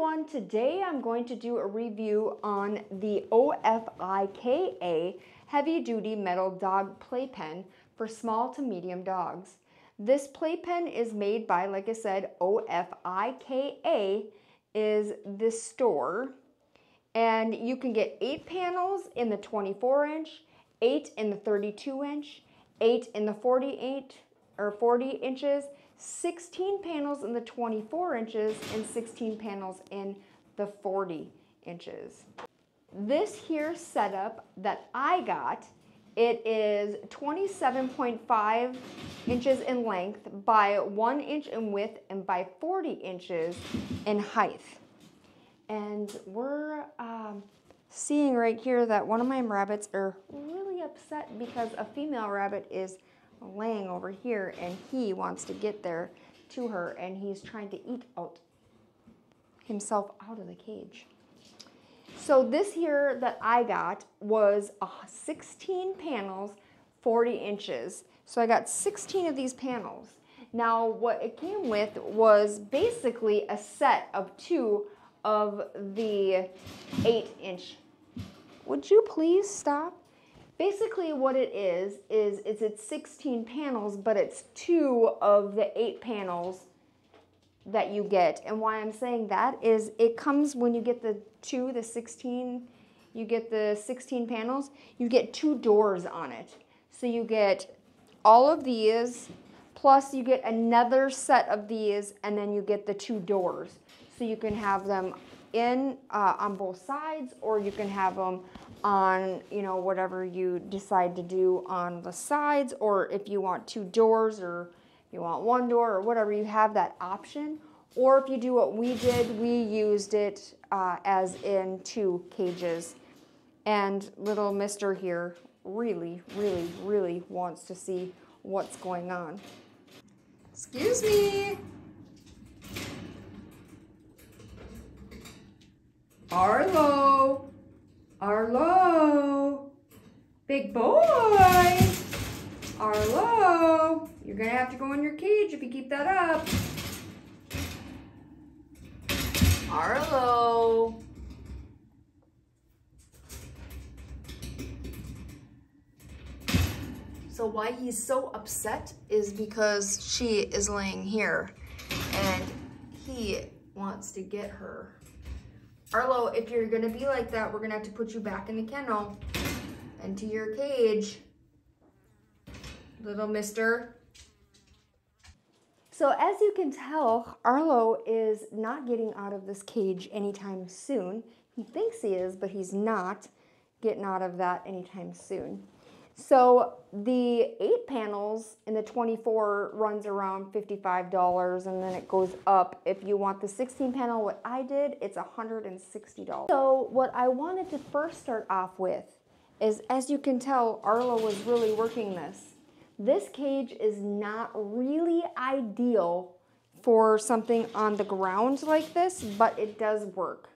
everyone, today I'm going to do a review on the OFIKA Heavy Duty Metal Dog Playpen for small to medium dogs. This playpen is made by, like I said, OFIKA is the store, and you can get 8 panels in the 24-inch, 8 in the 32-inch, 8 in the 40 inches, 16 panels in the 24 inches, and 16 panels in the 40 inches. This here setup that I got, it is 27.5 inches in length by 1 inch in width and by 40 inches in height. And we're seeing right here that one of my rabbits are really upset because a female rabbit is laying over here and he wants to get there to her, and he's trying to eat himself out of the cage. So this here that I got was 16 panels, 40 inches. So I got 16 of these panels. Now what it came with was basically a set of 2 of the 8-inch. Would you please stop? Basically what it is it's 16 panels, but it's 2 of the 8 panels that you get. And why I'm saying that is it comes when you get the 16, you get the 16 panels, you get 2 doors on it. So you get all of these, plus you get another set of these, and then you get the 2 doors. So you can have them in on both sides, or you can have them on, you know, whatever you decide to do on the sides, or if you want 2 doors, or you want 1 door, or whatever, you have that option. Or if you do what we did, we used it as in 2 cages. And little mister here really, really, really wants to see what's going on. Excuse me. Arlo. Arlo, big boy. Arlo, you're gonna have to go in your cage if you keep that up. Arlo. So why he's so upset is because she is laying here and he wants to get her. Arlo, if you're gonna be like that, we're gonna have to put you back in the kennel and to your cage, little mister. So as you can tell, Arlo is not getting out of this cage anytime soon. He thinks he is, but he's not getting out of that anytime soon. So the 8 panels in the 24 runs around $55, and then it goes up. If you want the 16 panel, what I did, it's $160. So what I wanted to first start off with is, as you can tell, Arlo was really working this. This cage is not really ideal for something on the ground like this, but it does work.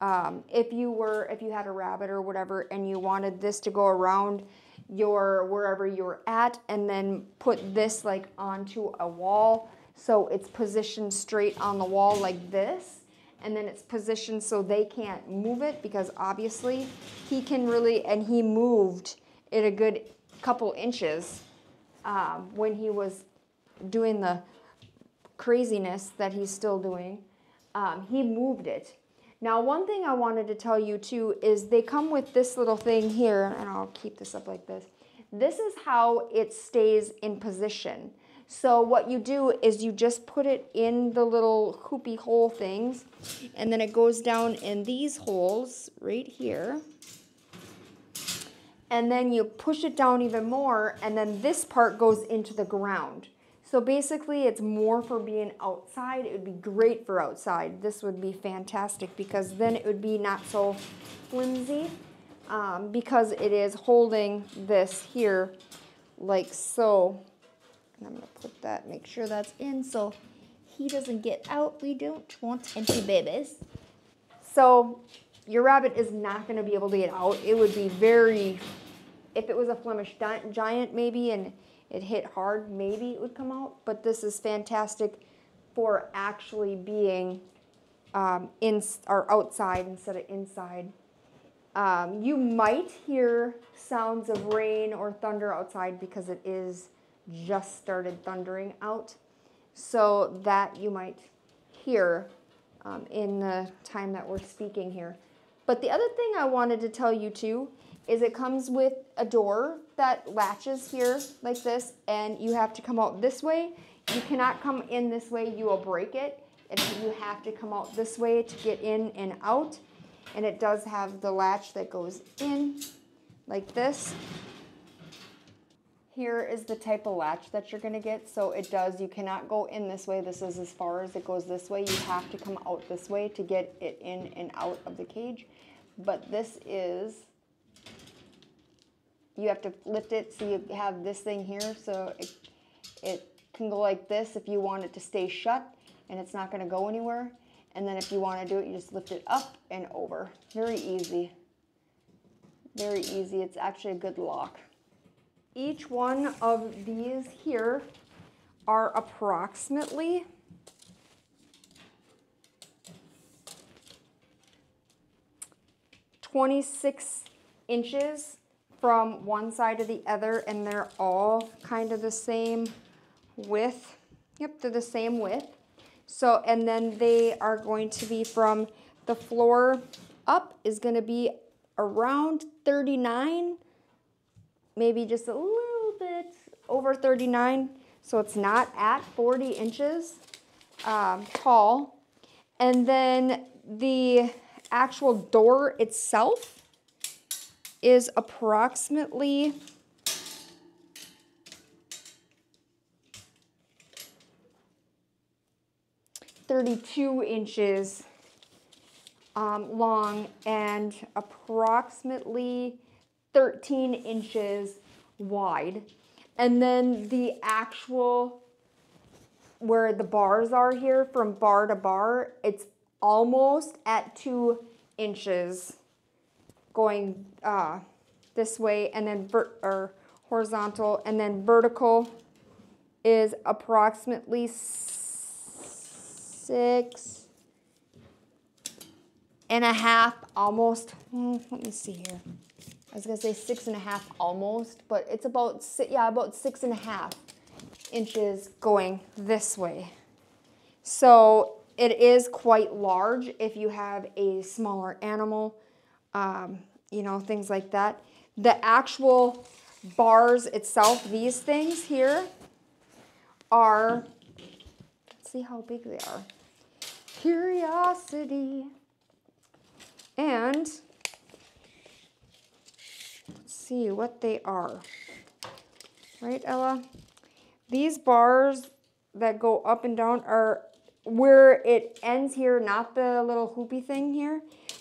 If you had a rabbit or whatever and you wanted this to go around wherever you're at, and then put this like onto a wall so it's positioned straight on the wall like this, and then it's positioned so they can't move it, because obviously he can really, and he moved it a good couple inches when he was doing the craziness that he's still doing. He moved it. Now, one thing I wanted to tell you too is they come with this little thing here, and I'll keep this up like this. This is how it stays in position. So what you do is you just put it in the little hoopy hole things, and then it goes down in these holes right here. And then you push it down even more, and then this part goes into the ground. So basically it's more for being outside. It would be great for outside. This would be fantastic because then it would be not so flimsy, because it is holding this here like so. And I'm gonna put that, make sure that's in so he doesn't get out. We don't want empty babies. So your rabbit is not gonna be able to get out. It would be very, if it was a Flemish giant maybe and it hit hard, maybe it would come out, but this is fantastic for actually being or outside instead of inside. You might hear sounds of rain or thunder outside because it is just started thundering out. So that you might hear in the time that we're speaking here. But the other thing I wanted to tell you too is it comes with a door that latches here like this, and you have to come out this way. You cannot come in this way, you will break it. And you have to come out this way to get in and out. And it does have the latch that goes in like this. Here is the type of latch that you're gonna get. So it does, you cannot go in this way. This is as far as it goes this way. You have to come out this way to get it in and out of the cage. But this is, you have to lift it so you have this thing here. So it can go like this if you want it to stay shut and it's not gonna go anywhere. And then if you wanna do it, you just lift it up and over. Very easy. Very easy. It's actually a good lock. Each one of these here are approximately 26 inches from one side to the other, and they're all kind of the same width. Yep, they're the same width. So, and then they are going to be from the floor up is going to be around 39, maybe just a little bit over 39. So it's not at 40 inches tall. And then the actual door itself is approximately 32 inches long and approximately 13 inches wide. And then the actual, where the bars are here from bar to bar, it's almost at 2 inches going this way, and then horizontal, and then vertical is approximately 6.5, almost. Let me see here. I was gonna say 6.5 almost, but it's about, yeah, about 6.5 inches going this way. So it is quite large if you have a smaller animal, you know, things like that. The actual bars itself, these things here are, let's see how big they are. Curiosity. And let's see what they are. Right, Ella? These bars that go up and down are where it ends here, not the little hoopy thing here,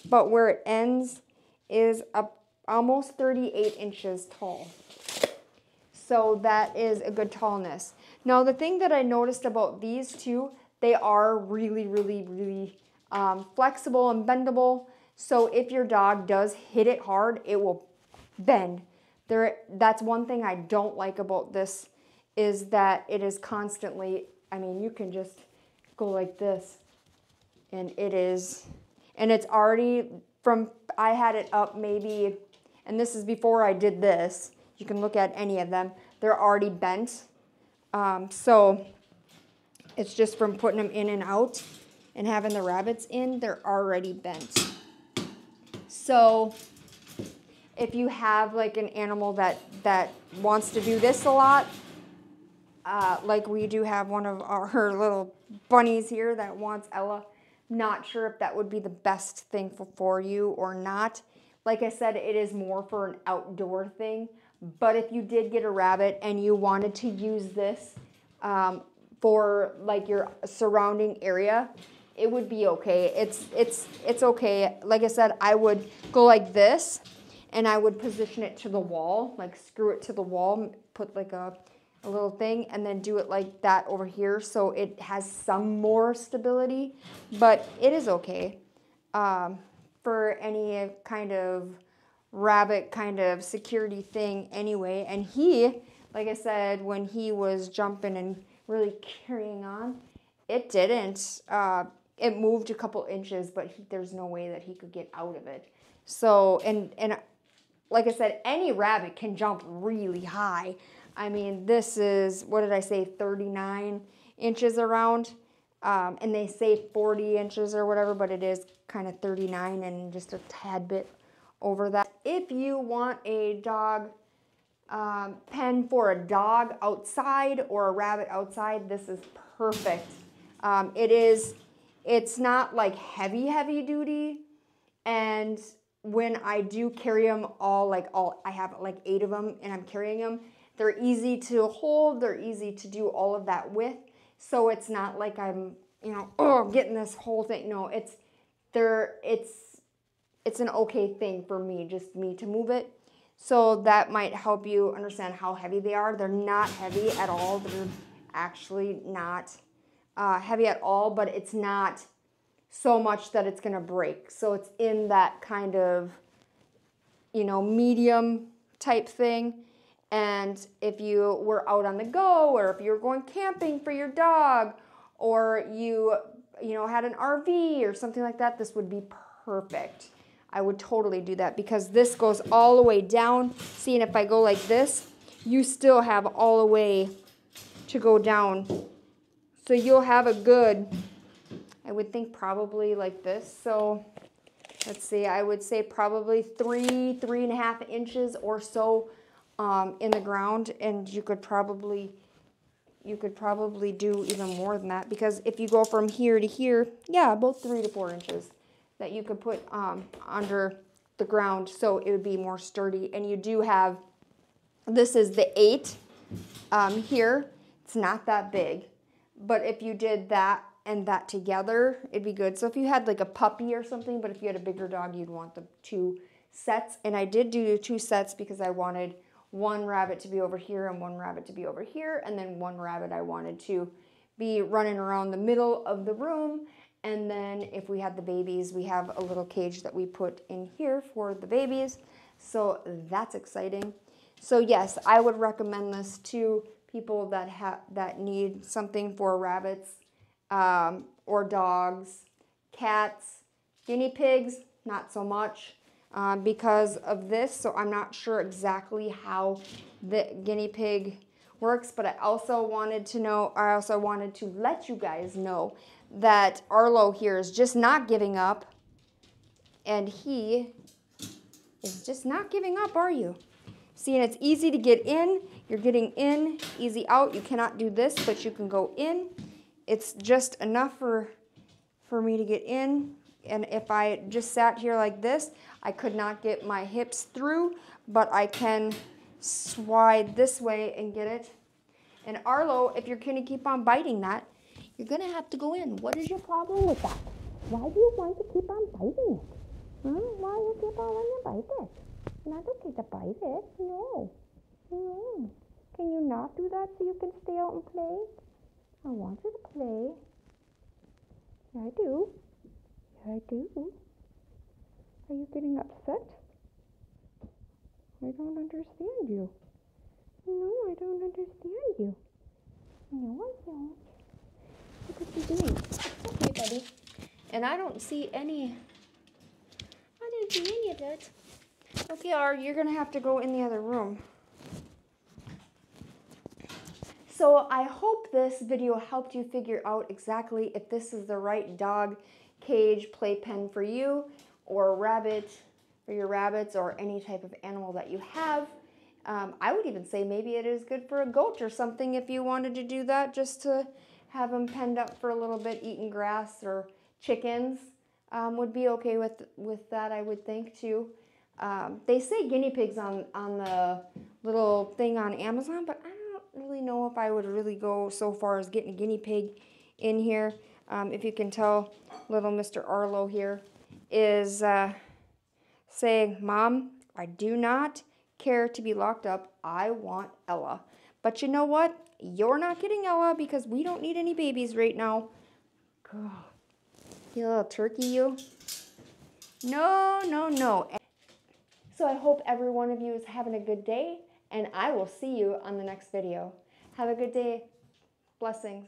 but where it ends is almost 38 inches tall. So that is a good tallness. Now, the thing that I noticed about these two, they are really, really, really flexible and bendable. So if your dog does hit it hard, it will bend. That's one thing I don't like about this, is that it is constantly, I mean, you can just go like this, and it is, and it's already from, I had it up maybe, and this is before I did this. You can look at any of them. They're already bent. So it's just from putting them in and out and having the rabbits in, they're already bent. So if you have like an animal that wants to do this a lot, like we do have one of her little bunnies here that wants Ella, not sure if that would be the best thing for you or not. Like I said, it is more for an outdoor thing. But if you did get a rabbit and you wanted to use this for like your surrounding area, it would be okay. It's okay. Like I said, I would go like this, and I would position it to the wall, like screw it to the wall, put like a little thing, and then do it like that over here so it has some more stability. But it is okay for any kind of rabbit kind of security thing anyway. And he, like I said, when he was jumping and really carrying on, it didn't it moved a couple inches, but there's no way that he could get out of it. So, and like I said, any rabbit can jump really high. I mean, this is, what did I say, 39 inches around? And they say 40 inches or whatever, but it is kind of 39 and just a tad bit over that. If you want a dog pen for a dog outside or a rabbit outside, this is perfect. It's not like heavy duty, and when I do carry them I have like 8 of them and I'm carrying them, they're easy to hold, they're easy to do all of that with, so it's not like I'm, getting this whole thing. No, it's an okay thing for me, just me to move it. So that might help you understand how heavy they are. They're not heavy at all. They're actually not heavy at all, but it's not so much that it's gonna break. So it's in that kind of, medium type thing. And if you were out on the go, or if you're going camping for your dog, or you had an RV or something like that, this would be perfect. I would totally do that, because this goes all the way down. See, and if I go like this, you still have all the way to go down. So you'll have a good, I would think probably like this. So let's see, I would say probably 3.5 inches or so in the ground, and you could probably do even more than that, because if you go from here to here, yeah, about 3 to 4 inches that you could put under the ground, so it would be more sturdy. And you do have, this is the 8 here. It's not that big, but if you did that and that together, it'd be good. So if you had like a puppy or something, but if you had a bigger dog, you'd want the 2 sets. And I did do 2 sets because I wanted one rabbit to be over here and one rabbit to be over here, and then one rabbit I wanted to be running around the middle of the room. And then if we had the babies, we have a little cage that we put in here for the babies. So that's exciting. So yes, I would recommend this to people that need something for rabbits or dogs, cats, guinea pigs, not so much because of this. So I'm not sure exactly how the guinea pig works, but I also wanted to let you guys know that Arlo here is just not giving up, and he is just not giving up, are you? See, and it's easy to get in. You're getting in, easy out. You cannot do this, but you can go in. It's just enough for me to get in. And if I just sat here like this, I could not get my hips through, but I can slide this way and get it. And Arlo, if you're going to keep on biting that, you're going to have to go in. What is your problem with that? Why do you want to keep on biting it? Why do you keep on wanting to bite it? It's not okay to bite it. No. No. Can you not do that so you can stay out and play? I want you to play. Yeah, I do. Yeah, I do. Are you getting upset? I don't understand you. No, I don't understand you. No, I don't. Look what you're doing. Okay, buddy. And I didn't see any of that. Okay, you're going to have to go in the other room. So I hope this video helped you figure out exactly if this is the right dog cage playpen for you, or rabbit, or your rabbits, or any type of animal that you have. I would even say maybe it is good for a goat or something if you wanted to do that, just to have them penned up for a little bit, eating grass, or chickens would be okay with that, I would think, too. They say guinea pigs on the little thing on Amazon, but I don't really know if I would really go so far as getting a guinea pig in here. If you can tell, little Mr. Arlo here is saying, Mom, I do not care to be locked up. I want Ella. But you know what? You're not getting Ella because we don't need any babies right now. God, you little turkey, you. No, no, no. So I hope every one of you is having a good day, and I will see you on the next video. Have a good day. Blessings.